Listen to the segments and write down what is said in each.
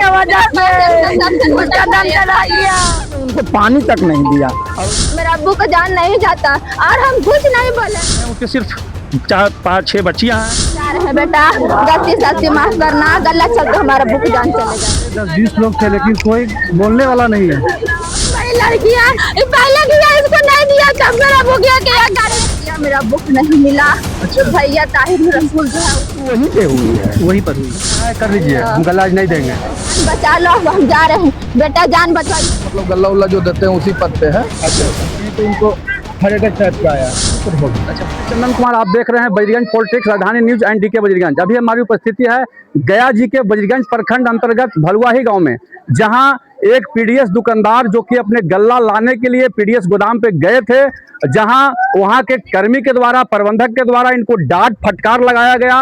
के वजह से उसका दम चला गया। उनको पानी तक नहीं दिया। मेरा अब्बू का जान नहीं जाता और हम कुछ नहीं बोले। उनके सिर्फ 4-5-6 बच्चियां हैं। जा रहे बेटा, गलती सच्ची माफ करना, गलत शब्द हमारा अब्बू का जान चलेगा। 10-20 लोग थे लेकिन कोई बोलने वाला नहीं है। लड़कियां पहले किया, इसको नहीं दिया, तब मेरा अब्बू गया कि एक गाड़ी दिया, मेरा अब्बू को नहीं मिला। अच्छा। भैया ताहिर रसूल जो है वहीं पे हुई है, वहीं पर हुई है। कर लीजिए, हम गला आज नहीं देंगे। बचा लो, हम जा रहे हैं बेटा, जान बचाइए। मतलब गल्ला उल्ला जो देते हैं उसी पद पे है। अच्छा, तो इनको हर टाइप का आया। अच्छा, चंदन कुमार, आप देख रहे हैं बजरीगंज पॉलिटिक्स, राजधानी न्यूज एंड डीके बजरीगंज। अभी हमारी उपस्थिति है गया जी के बजरीगंज प्रखंड अंतर्गत भलुआही गांव में, जहां एक पीडीएस दुकानदार जो कि अपने गल्ला लाने के लिए पीडीएस गोदाम पे गए थे, जहां वहां के कर्मी के द्वारा, प्रबंधक के द्वारा इनको डांट फटकार लगाया गया।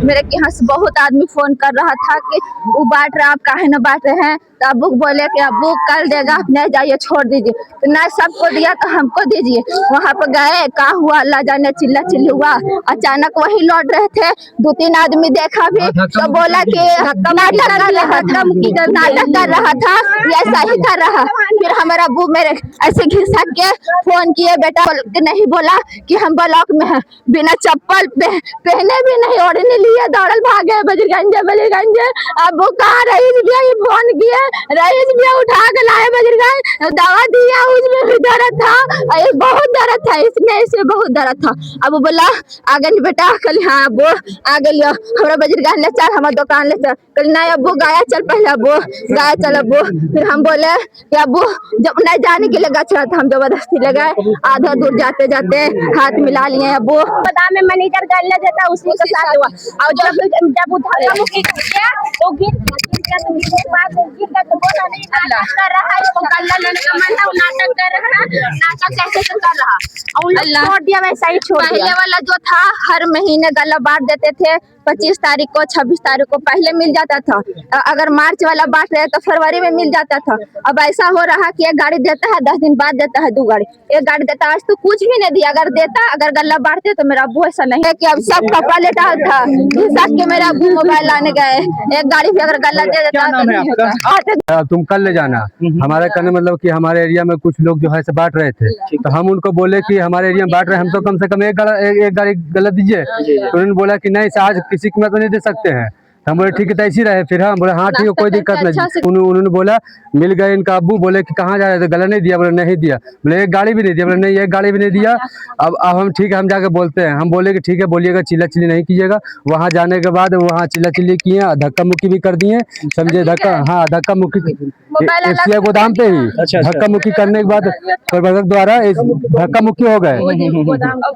मेरे के यहाँ से बहुत आदमी फोन कर रहा था कि वो बांट रहा, आप काहे न बांट रहे हैं। तो अब्बू बोले कि अब्बू कल देगा, आप नहीं जाइए, छोड़ दीजिए। तो ना सबको दिया तो हमको दीजिए। वहाँ पर गए, का हुआ अल्लाह जाने, चिल्ला चिल्ली हुआ। अचानक वही लौट रहे थे, 2-3 आदमी देखा भी तो बोला कि नाटक कर रहा था, ऐसा ही कर रहा। फिर हमारा अब्बू मेरे ऐसे घिसक के फोन किए, बेटा नहीं बोला कि हम ब्लॉक में हैं, बिना चप्पल पहने भी नहीं, ओढ़ने लिए दौड़ल भागे बजरगंज। अब्बू कहाँ रईस भैया, ये फोन किए, रईस भैया उठा के लाए बजरगंज, दवा दिया, उसमें भी दर्द था, बहुत दर्द था, इसमें इसे बहुत दर्द था। अब बोला आगे नहीं बेटा, कल हाँ अब्बू आगे लियो, हमारा बजरगंज ले चल, हमारा दुकान ले चल। कल नहीं अब्बू गाया चल, पहले अब्बू गाया चल अब्बू। फिर हम बोले कि अब्बू जब नहीं जाने के लिए गच रहा था, हम जबरदस्ती ले गए। आधा दूर जाते जाते हाथ मिला लिए अब्बू। गोदाम में मैनेजर गल्ला देता, उसी के साथ हुआ। और जब उधर मुक्की किया तो गिर गया, तो गिरने के बाद गिर गया तो बोला नहीं नाटक कर रहा है, इसको गल्ला लेने का मन है, नाटक कर रहा है, नाटक कैसे कर रहा। और छोड़ दिया, वैसा ही छोड़ दिया। पहले वाला जो था हर महीने गल्ला बांट देते थे, 25 तारीख को, 26 तारीख को पहले मिल जाता था। अगर मार्च वाला बांट रहे तो फरवरी में मिल जाता था। अब ऐसा हो रहा कि एक गाड़ी देता है, 10 दिन बाद देता है 2 गाड़ी, एक गाड़ी देता है। आज तो कुछ भी नहीं दिया, अगर देता, अगर गल्ला बांटते तो मेरा अब्बू ऐसा नहीं है कि अब सब कपड़ा लेटा था, घिसक के मेरा अब्बू मोबाइल लाने गए। एक गाड़ी भी अगर गल्ला दे देता तो नहीं होता। तुम कल ले जाना। हमारे कहने मतलब कि हमारे एरिया में कुछ लोग जो है से बांट रहे थे, तो हम उनको बोले कि हमारे एरिया में बांट रहे हैं, हम तो कम से कम एक गाड़ी गलत दीजिए। तो उन्होंने बोला कि नहीं आज किसी की तो नहीं दे सकते हैं। हम बोले ठीक है, तो ऐसी रहे। फिर हम बोले हाँ ठीक है, कोई दिक्कत नहीं। उन्होंने बोला मिल गए, इनका अब्बू बोले कि कहाँ जा रहे थे, गला नहीं दिया, बोले नहीं दिया। बोले एक गाड़ी भी नहीं दिया, बोले नहीं एक गाड़ी भी नहीं दिया। अब हम ठीक है, हम जाके बोलते हैं, हम बोले कि ठीक है बोलिएगा, चिल्ला चिल्ली नहीं कीजिएगा। वहाँ जाने के बाद वहाँ चिल्ला चिल्ली किए, धक्का मुक्की भी कर दिए, समझे। धक्का हाँ धक्का मुक्की एफसीआई गोदाम पे ही धक्का मुक्की करने के बाद प्रबंधक द्वारा धक्का मुक्की हो गए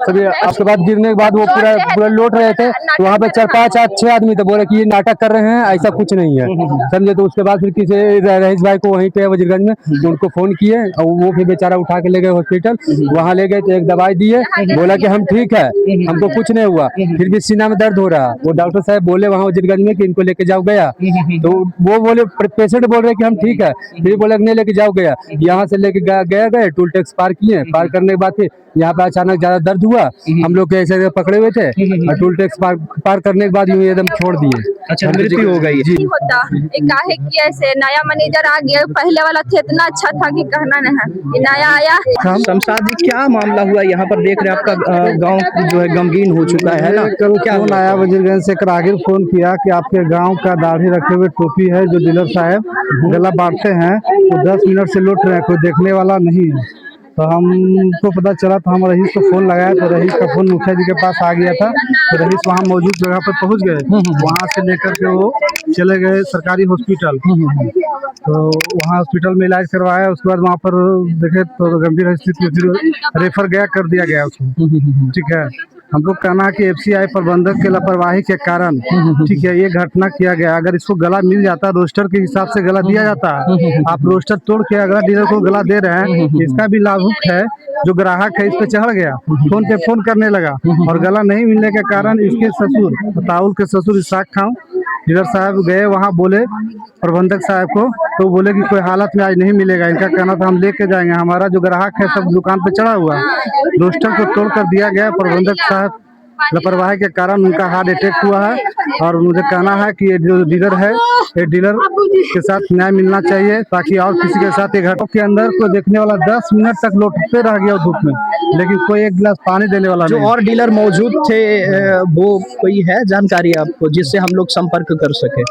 सभी। उसके बाद गिरने के बाद वो पूरा लौट रहे थे, तो वहाँ पे 4-5-6 आदमी थे, बोले कि ये नाटक कर रहे हैं, ऐसा कुछ नहीं है, समझे। तो उसके बाद फिर किसी रईस भाई को वहीं पे वजीरगंज में उनको फोन किए, और वो फिर बेचारा उठा के ले गए हॉस्पिटल। वहाँ ले गए तो एक दवाई दिए, बोला कि हम ठीक है, हमको कुछ नहीं हुआ। फिर भी सीना में दर्द हो रहा। वो डॉक्टर साहब बोले वहाँ वजीरगंज में कि इनको लेके जाओ गया, तो वो बोले पेशेंट बोल रहे कि हम ठीक है, फिर बोले नहीं लेके जाओ गया। यहाँ से लेके गए टोल टैक्स पार किए, पार करने के बाद फिर यहाँ पे अचानक ज्यादा दर्द हुआ, हम लोग ऐसे पकड़े हुए थे, और टोल टैक्स पार करने के बाद एकदम छोड़ दिए। अच्छा, मृत्यु हो गई जी। होता काहे कि ऐसे नया मैनेजर आ गया, पहले वाला थे इतना अच्छा था कि कहना नहीं है, नया आया। शमशाद जी, क्या मामला हुआ यहाँ पर? देख रहे हैं आपका गांव जो है गमगीन हो चुका है ना। क्या फोन आया वजीरगंज से, रागिर फोन किया कि आपके गांव का दाढ़ी रखे हुए टोपी है जो डीलर साहब गला बांटते हैं, तो 10 मिनट से लौट रहे हैं, कोई देखने वाला नहीं है। तो हमको पता चला, तो हम रईस को फोन लगाया, तो रईस का फोन मुखिया जी के पास आ गया था। तो रईस वहाँ मौजूद जगह पर पहुँच गए, वहाँ से लेकर के वो चले गए सरकारी हॉस्पिटल। तो वहाँ हॉस्पिटल में इलाज करवाया, उसके बाद वहाँ पर देखे तो गंभीर स्थिति में फिर रेफर कर दिया गया उसको। ठीक है, हमको कहना है कि एफसीआई प्रबंधक के लापरवाही के कारण ठीक है ये घटना किया गया। अगर इसको गला मिल जाता, रोस्टर के हिसाब से गला दिया जाता। आप रोस्टर तोड़ के अगर डीलर को गला दे रहे हैं, इसका भी लाभुक है, जो ग्राहक है इस पे चढ़ गया, फोन पे फोन करने लगा, और गला नहीं मिलने के कारण इसके ससुर, ताउल के ससुर इसाक खां डीलर साहब गए, वहाँ बोले प्रबंधक साहब को, तो बोले कि कोई हालत में आज नहीं मिलेगा। इनका कहना था हम लेके जाएंगे, हमारा जो ग्राहक है सब दुकान पे चढ़ा हुआ, रोस्टर को तोड़ कर दिया गया। प्रबंधक साहब लापरवाही के कारण उनका हार्ट अटैक हुआ है, और मुझे कहना है कि ये जो डीलर है ये डीलर के साथ न्याय मिलना चाहिए, ताकि और किसी के साथ ये घटना के अंदर कोई देखने वाला 10 मिनट तक लौटते रह गया धूप में, लेकिन कोई एक गिलास पानी देने वाला जो नहीं। और डीलर मौजूद थे वो कोई है जानकारी आपको जिससे हम लोग संपर्क कर सके?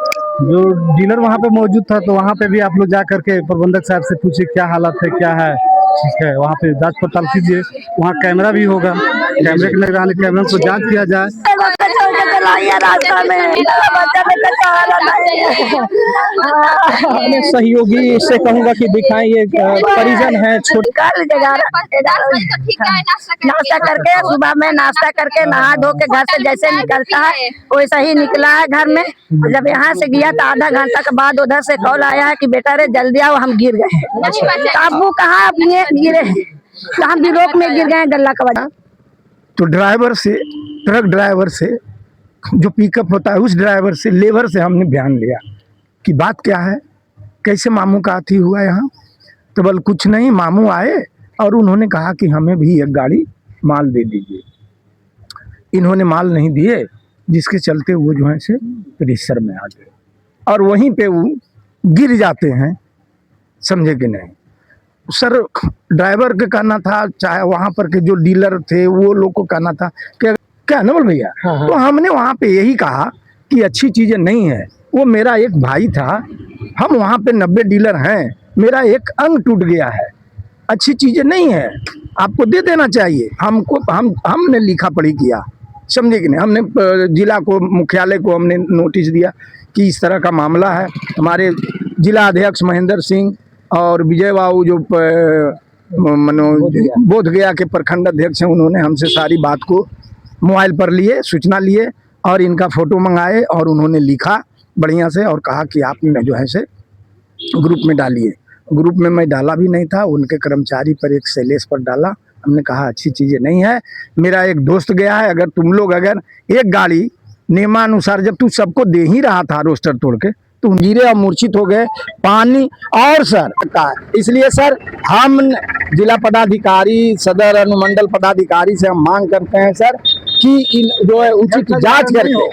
जो डीलर वहाँ पे मौजूद था, तो वहाँ पे भी आप लोग जा करके प्रबंधक साहब से पूछिए क्या हालत है, क्या है। ठीक है, वहाँ पे जांच पड़ताल कीजिए, वहाँ कैमरा भी होगा, कैमरे की निगरानी, कैमरे को जांच किया जाए। अपने सहयोगी से कहूंगा कि दिखाएं, ये परिजन है छोटे। नाश्ता करके सुबह में नाश्ता करके नहा धो के घर से जैसे निकलता है वैसा ही निकला है घर में। जब यहाँ से गया तो आधा घंटा के बाद उधर से कॉल आया है कि बेटा रे जल्दी आओ, हम गिर गए। अब वो कहाँ अपने गिरे, तो हम भी रोक में गिर गए गल्ला का वजह। तो ड्राइवर से, ट्रक ड्राइवर से जो पिकअप होता है उस ड्राइवर से, लेबर से हमने बयान लिया कि बात क्या है, कैसे मामू का अथी हुआ यहाँ। तो बोल कुछ नहीं, मामू आए और उन्होंने कहा कि हमें भी एक गाड़ी माल दे दीजिए। इन्होंने माल नहीं दिए, जिसके चलते वो जो है से प्रेशर में आ गए और वहीं पे वो गिर जाते हैं, समझे कि नहीं। सर ड्राइवर के कहना था, चाहे वहाँ पर के जो डीलर थे वो लोग को कहना था कि क्या न बोल भैया। तो हमने वहाँ पे यही कहा कि अच्छी चीज़ें नहीं है। वो मेरा एक भाई था, हम वहाँ पे 90 डीलर हैं, मेरा एक अंग टूट गया है, अच्छी चीज़ें नहीं है, आपको दे देना चाहिए। हमने लिखा पढ़ी किया, समझे कि नहीं। हमने जिला को, मुख्यालय को हमने नोटिस दिया कि इस तरह का मामला है। हमारे जिला अध्यक्ष महेंद्र सिंह और विजय बाबू जो बोध गया के प्रखंड अध्यक्ष हैं, उन्होंने हमसे सारी बात को मोबाइल पर लिए, सूचना लिए और इनका फोटो मंगाए और उन्होंने लिखा बढ़िया से और कहा कि आप जो है से ग्रुप में डालिए। ग्रुप में मैं डाला भी नहीं था, उनके कर्मचारी पर एक शैलेश पर डाला। हमने कहा अच्छी चीज़ें नहीं है, मेरा एक दोस्त गया है, अगर तुम लोग अगर एक गाड़ी नियमानुसार, जब तू सबको दे ही रहा था रोस्टर तोड़ के, तो गिरे और मूर्छित हो गए। पानी और सर का, इसलिए सर हम जिला पदाधिकारी, सदर अनुमंडल पदाधिकारी से हम मांग करते हैं सर कि इन जो है उचित जांच करके,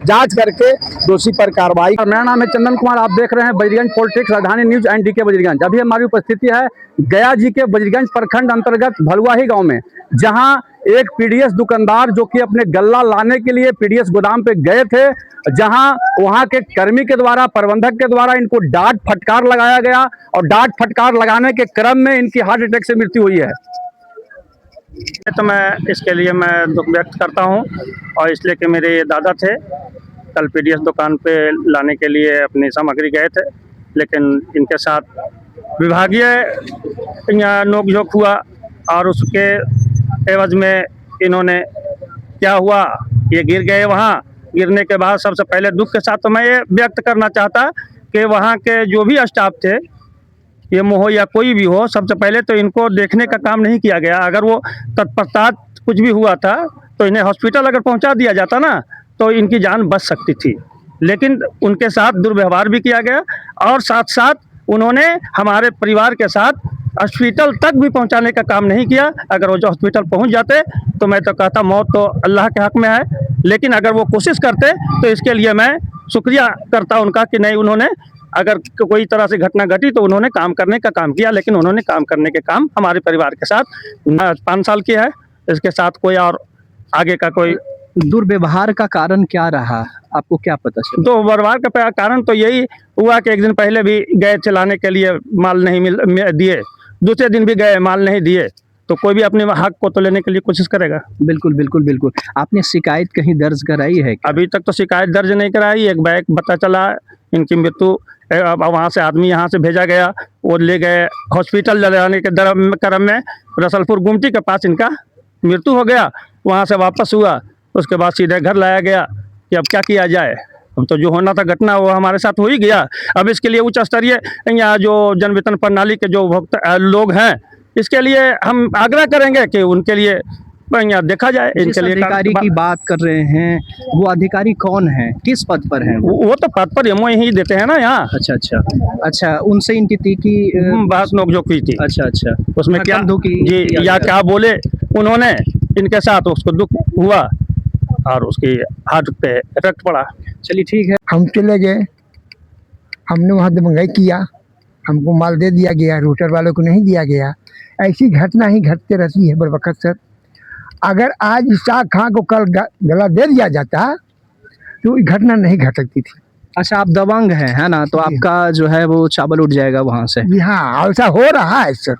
जांच करके दोषी पर कार्रवाई। मेरा नाम है चंदन कुमार, आप देख रहे हैं बजरीगंज पॉलिटिक्स, राजधानी न्यूज एंड डीके बजरीगंज। अभी हमारी उपस्थिति है गया जी के बजरीगंज प्रखंड अंतर्गत भलुआही गांव में, जहां एक पीडीएस दुकानदार जो कि अपने गल्ला लाने के लिए पीडीएस गोदाम पे गए थे, जहां वहां के कर्मी के द्वारा, प्रबंधक के द्वारा इनको डांट फटकार लगाया गया और डांट फटकार लगाने के क्रम में इनकी हार्ट अटैक से मृत्यु हुई है। तो मैं इसके लिए मैं दुख व्यक्त करता हूं, और इसलिए कि मेरे ये दादा थे, कल पीडीएस दुकान पे लाने के लिए अपनी सामग्री गए थे, लेकिन इनके साथ विभागीय नोकझोंक हुआ और उसके एवज में इन्होंने क्या हुआ, ये गिर गए। वहाँ गिरने के बाद सबसे पहले दुख के साथ तो मैं ये व्यक्त करना चाहता कि वहाँ के जो भी स्टाफ थे, ये मोह या कोई भी हो, सबसे पहले तो इनको देखने का काम नहीं किया गया। अगर वो तत्पश्चात कुछ भी हुआ था तो इन्हें हॉस्पिटल अगर पहुंचा दिया जाता ना, तो इनकी जान बच सकती थी, लेकिन उनके साथ दुर्व्यवहार भी किया गया और साथ साथ उन्होंने हमारे परिवार के साथ हॉस्पिटल तक भी पहुंचाने का काम नहीं किया। अगर वो जो हॉस्पिटल पहुंच जाते तो मैं तो कहता मौत तो अल्लाह के हक में है, लेकिन अगर वो कोशिश करते तो इसके लिए मैं शुक्रिया करता उनका कि नहीं, उन्होंने अगर कोई तरह से घटना घटी तो उन्होंने काम करने का काम किया, लेकिन उन्होंने काम करने के काम हमारे परिवार के साथ 5 साल की है, इसके साथ कोई और आगे का कोई दुर्व्यवहार का कारण क्या रहा, आपको क्या पता चला? तो व्यवहार का कारण तो यही हुआ कि एक दिन पहले भी गए चलाने के लिए, माल नहीं दिए, दूसरे दिन भी गए, माल नहीं दिए, तो कोई भी अपने हक को तो लेने के लिए कोशिश करेगा। बिल्कुल बिल्कुल बिल्कुल। आपने शिकायत कहीं दर्ज कराई है? अभी तक तो शिकायत दर्ज नहीं कराई। एक बैग पता चला इनकी मृत्यु, वहाँ से आदमी यहाँ से भेजा गया, वो ले गए हॉस्पिटल ले जाने के क्रम में रसलपुर गुमटी के पास इनका मृत्यु हो गया। वहाँ से वापस हुआ, उसके बाद सीधे घर लाया गया कि अब क्या किया जाए। अब तो जो होना था घटना वो हमारे साथ हो ही गया। अब इसके लिए उच्च स्तरीय यहाँ जो जन वितरण प्रणाली के जो उपभोक्ता लोग हैं, इसके लिए हम आग्रह करेंगे कि उनके लिए यहाँ देखा जाए। इनके लिए अधिकारी की बात कर रहे हैं, वो अधिकारी कौन है, किस पद पर हैं? वो तो पद पर एमओ ही देते हैं ना यहाँ। अच्छा अच्छा अच्छा, उनसे इनकी तीखी बात नोकझोंक हुई थी। अच्छा अच्छा, उसमें क्या जी या क्या बोले उन्होंने इनके साथ, उसको दुख हुआ और उसकी हार्ट पे इफेक्ट पड़ा। चलिए ठीक है। हम चले गए, हमने वहाँ दबंगाई किया, हमको माल दे दिया गया, रोटर वालों को नहीं दिया गया। ऐसी घटना ही घटते रहती है बरवकत सर। अगर आज इसाक खां को कल गला दे दिया जाता तो ये घटना नहीं घट सकती थी। अच्छा, आप दबंग हैं, है ना, तो आपका जो है वो चावल उठ जाएगा वहाँ से। जी हाँ, ऐसा हो रहा है सर।